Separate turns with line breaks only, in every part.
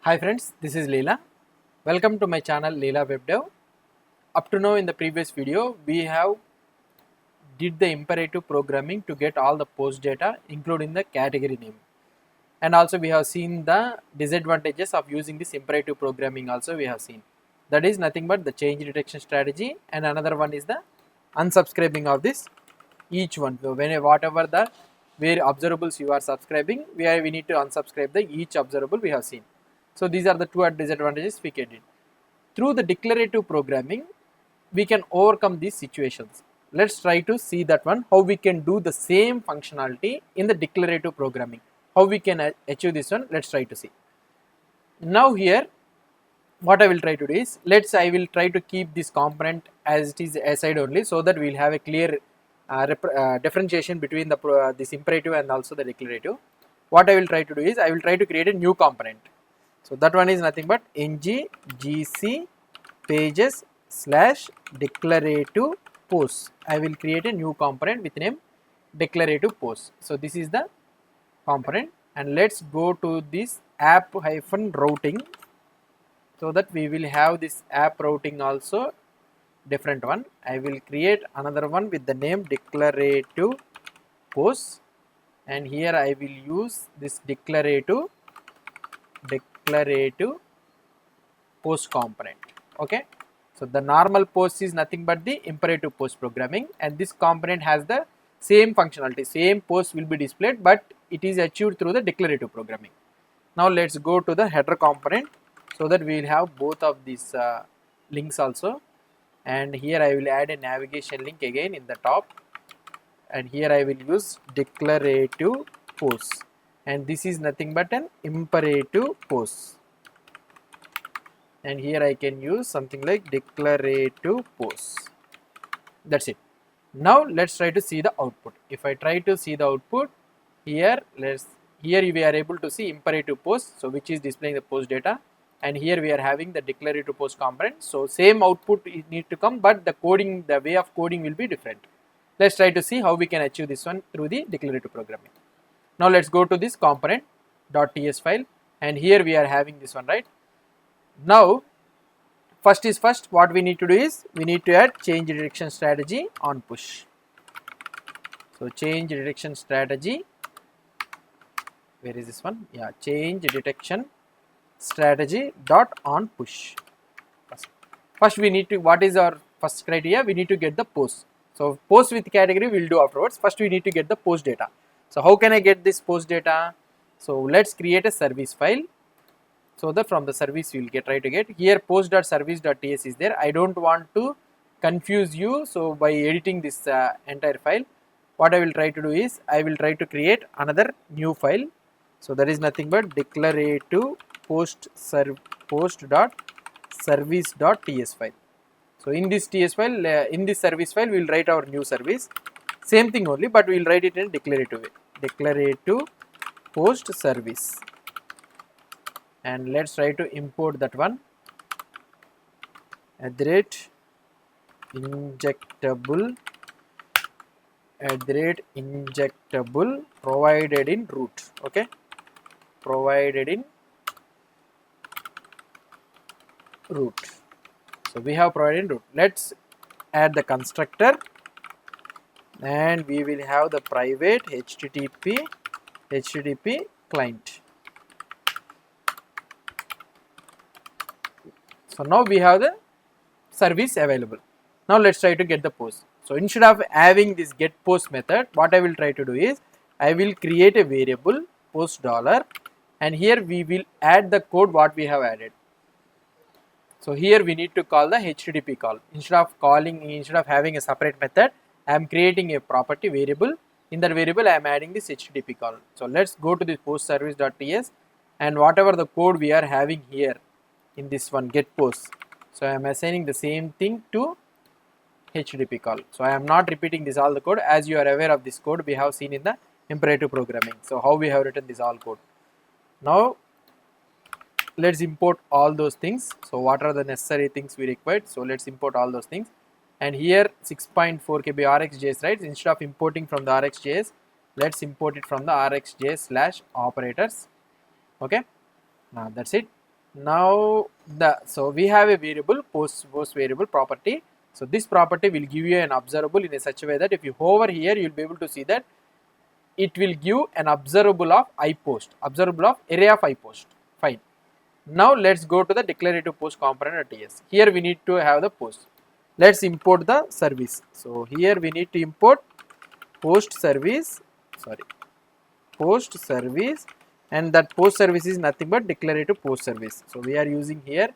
Hi friends, this is Leela. Welcome to my channel Leela Web Dev. Up to now in the previous video, we have did the imperative programming to get all the post data including the category name. And also we have seen the disadvantages of using this imperative programming also we have seen. That is nothing but the change detection strategy, and another one is the unsubscribing of this each one. So when whatever the where observables you are subscribing, we need to unsubscribe the each observable we have seen. So these are the two disadvantages we can do. Through the declarative programming, we can overcome these situations. Let's try to see that one, how we can do the same functionality in the declarative programming. How we can achieve this one, let's try to see. Now here, what I will try to do is, I will try to keep this component as it is aside only, so that we will have a clear differentiation between the this imperative and also the declarative. What I will try to do is, I will try to create a new component. So that one is nothing but ng-gc pages slash declarative posts. I will create a new component with name declarative posts. So this is the component, and let's go to this app hyphen routing, so that we will have this app routing also different one. I will create another one with the name declarative posts, and here I will use this declarative post component. Okay, so the normal post is nothing but the imperative post programming, and this component has the same functionality, same post will be displayed, but it is achieved through the declarative programming. Now let's go to the header component, so that we will have both of these links also, and here I will add a navigation link again in the top, and here I will use declarative posts, and this is nothing but an imperative post, and here I can use something like declarative posts. That's it. Now let's try to see the output. If I try to see the output here, here we are able to see imperative post, so which is displaying the post data, and here we are having the declarative post component. So same output need to come, but the way of coding will be different. Let's try to see how we can achieve this one through the declarative programming. Now let's go to this component.ts file, and here we are having this one, right? Now first is first, what we need to do is, we need to add change detection strategy on push. So change detection strategy, where is this one? Yeah, change detection strategy dot on push. First we need to, what is our first criteria? We need to get the post. So post with category we will do afterwards. First we need to get the post data. So how can I get this post data? So let's create a service file, so that from the service you will try to get. Here post.service.ts is there. I don't want to confuse you, so by editing this entire file, what I will try to do is, I will try to create another new file. So that is nothing but declarative post.service.ts file. So in this ts file, in this service file, we will write our new service. Same thing only, but we will write it in a declarative way. Declarative post service, and let's try to import that one. @injectable provided in root. Okay, provided in root. So we have provided in root. Let's add the constructor, and we will have the private http client. So now we have the service available. Now let's try to get the post. So instead of having this get post method, what I will try to do is, I will create a variable post dollar, and here we will add the code what we have added. So here we need to call the HTTP call. Instead of having a separate method, I am creating a property variable. In that variable, I am adding this HTTP call. So let's go to this post service.ts, and whatever the code we are having here in this one get post. So I am assigning the same thing to HTTP call. So I am not repeating this all the code. As you are aware of this code, we have seen in the imperative programming. So how we have written this all code. Now let's import all those things. So what are the necessary things we required? So let's import all those things. And here 6.4 KB RxJS, right? Instead of importing from the RxJS, let's import it from the RxJS/operators. Okay, that's it. Now so we have a variable post variable property. So this property will give you an observable in a such a way that if you hover here, you will be able to see that it will give an observable of iPost, observable of array of iPost. Fine. Now let's go to the declarative post component at TS. Here we need to have the post. Let's import the service. So here we need to import post service, post service, and that post service is nothing but declarative post service. So we are using here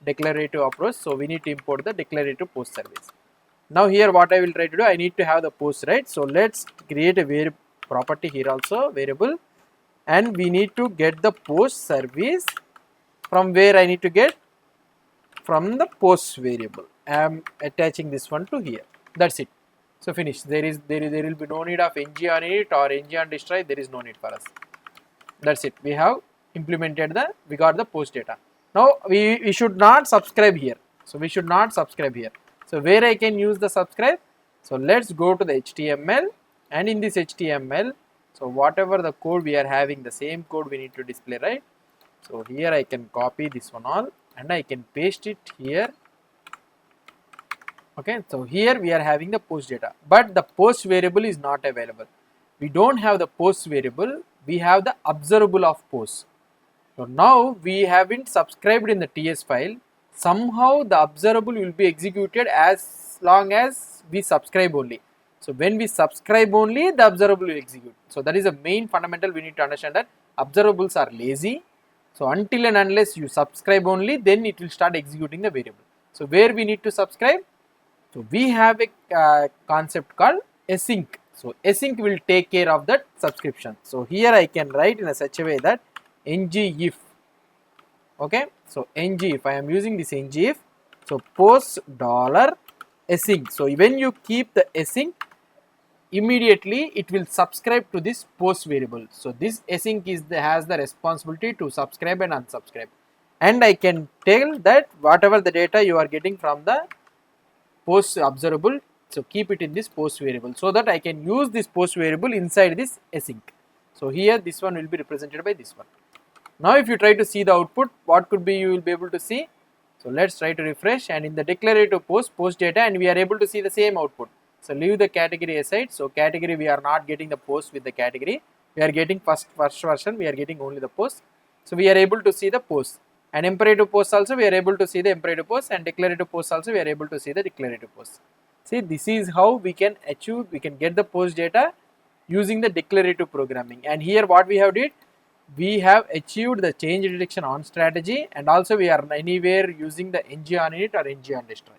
declarative approach. So we need to import the declarative post service. Now here what I will try to do, I need to have the post, right? So let's create a variable property here also, variable, and we need to get the post service from where I need to get from the post variable. I am attaching this one to here. That's it. So finish. There will be no need of ng on it or ng on destroy. There is no need for us. That's it. We have implemented we got the post data. Now we should not subscribe here. So we should not subscribe here. So where I can use the subscribe? So let's go to the HTML, and in this HTML, so whatever the code we are having, the same code we need to display, right? So here I can copy this one all and I can paste it here. Okay, so here we are having the post data, but the post variable is not available. We don't have the post variable, we have the observable of post. So now we haven't subscribed in the TS file. Somehow the observable will be executed as long as we subscribe only. So when we subscribe only, the observable will execute. So that is the main fundamental we need to understand, that observables are lazy. So until and unless you subscribe only, then it will start executing the variable. So where we need to subscribe? So we have a concept called async. So async will take care of that subscription. So here I can write in a such a way that ng if, okay, so ng if, I am using this ng if, so post dollar async. So when you keep the async, immediately it will subscribe to this post variable. So this async has the responsibility to subscribe and unsubscribe, and I can tell that whatever the data you are getting from the post observable, so keep it in this post variable, so that I can use this post variable inside this async. So here this one will be represented by this one. Now if you try to see the output, what could be you will be able to see? So let's try to refresh, and in the declarative post data, and we are able to see the same output. So leave the category aside. So category, we are not getting the post with the category, we are getting first version, we are getting only the post. So we are able to see the post, and imperative post also we are able to see the imperative post, and declarative post also we are able to see the declarative post. See, this is how we can achieve, we can get the post data using the declarative programming. And here what we have did, we have achieved the change detection on strategy, and also we are anywhere using the ng on init or ng on destroy.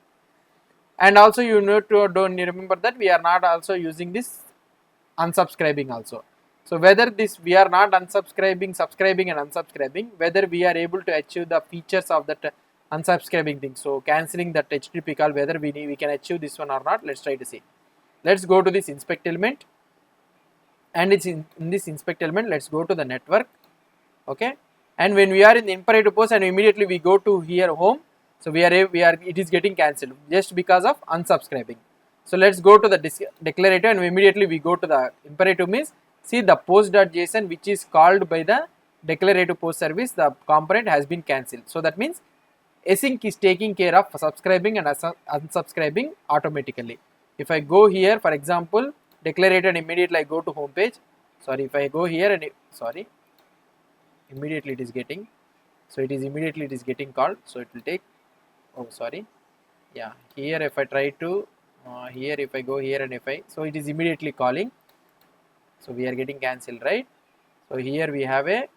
And also you need to don't remember that we are not also using this unsubscribing also. So whether this we are not unsubscribing, subscribing and unsubscribing, whether we are able to achieve the features of that unsubscribing thing, so cancelling that HTTP call, whether we can achieve this one or not, let's try to see. Let's go to this inspect element, and it's in this inspect element, let's go to the network. Okay, and when we are in the imperative post and immediately we go to here home, so we are it is getting cancelled just because of unsubscribing. So let's go to the declarator, and immediately we go to the imperative, means see the post.json which is called by the declarative post service, the component has been cancelled. So that means async is taking care of subscribing and unsubscribing automatically. If I go here, for example, declarator, and immediately I go to home page, sorry, if I go here and immediately it is getting, so it is immediately it is getting called, so it will take, oh sorry, yeah, here if I try to here if I go here and if I, so it is immediately calling, so we are getting cancelled, right? So here we have a,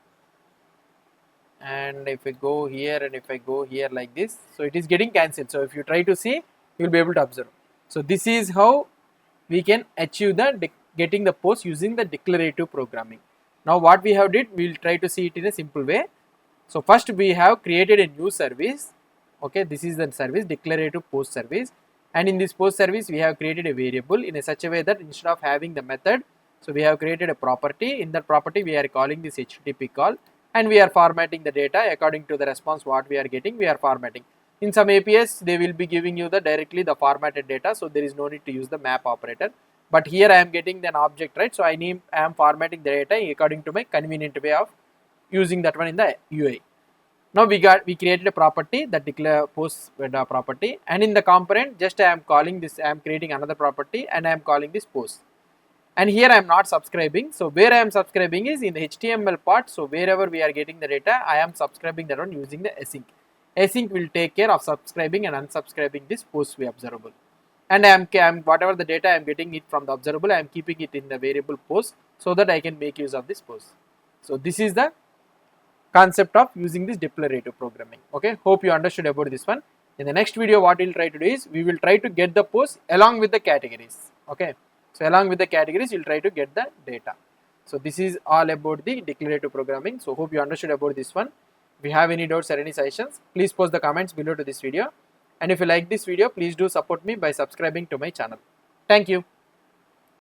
and if I go here and if I go here like this, so it is getting cancelled. So if you try to see, you will be able to observe. So this is how we can achieve the getting the post using the declarative programming. Now what we have did, we will try to see it in a simple way. So first we have created a new service. Okay, this is the service, declarative post service, and in this post service we have created a variable in a such a way that instead of having the method, so we have created a property. In that property we are calling this HTTP call, and we are formatting the data according to the response what we are getting, we are formatting. In some APIs they will be giving you the directly the formatted data, so there is no need to use the map operator. But here I am getting an object, right? So I am formatting the data according to my convenient way of using that one in the UI. Now we created a property that declare post property, and in the component just I am calling this, I am creating another property and I am calling this post. And here I am not subscribing. So where I am subscribing is in the HTML part. So wherever we are getting the data, I am subscribing that one using the async. Async will take care of subscribing and unsubscribing this post view observable. And I am whatever the data I am getting it from the observable, I am keeping it in the variable post so that I can make use of this post. So this is the concept of using this declarative programming. Okay, hope you understood about this one. In the next video, what we'll try to do is we will try to get the post along with the categories. Okay, so along with the categories, you'll try to get the data. So this is all about the declarative programming. So hope you understood about this one. If you have any doubts or any suggestions, please post the comments below to this video. And if you like this video, please do support me by subscribing to my channel. Thank you.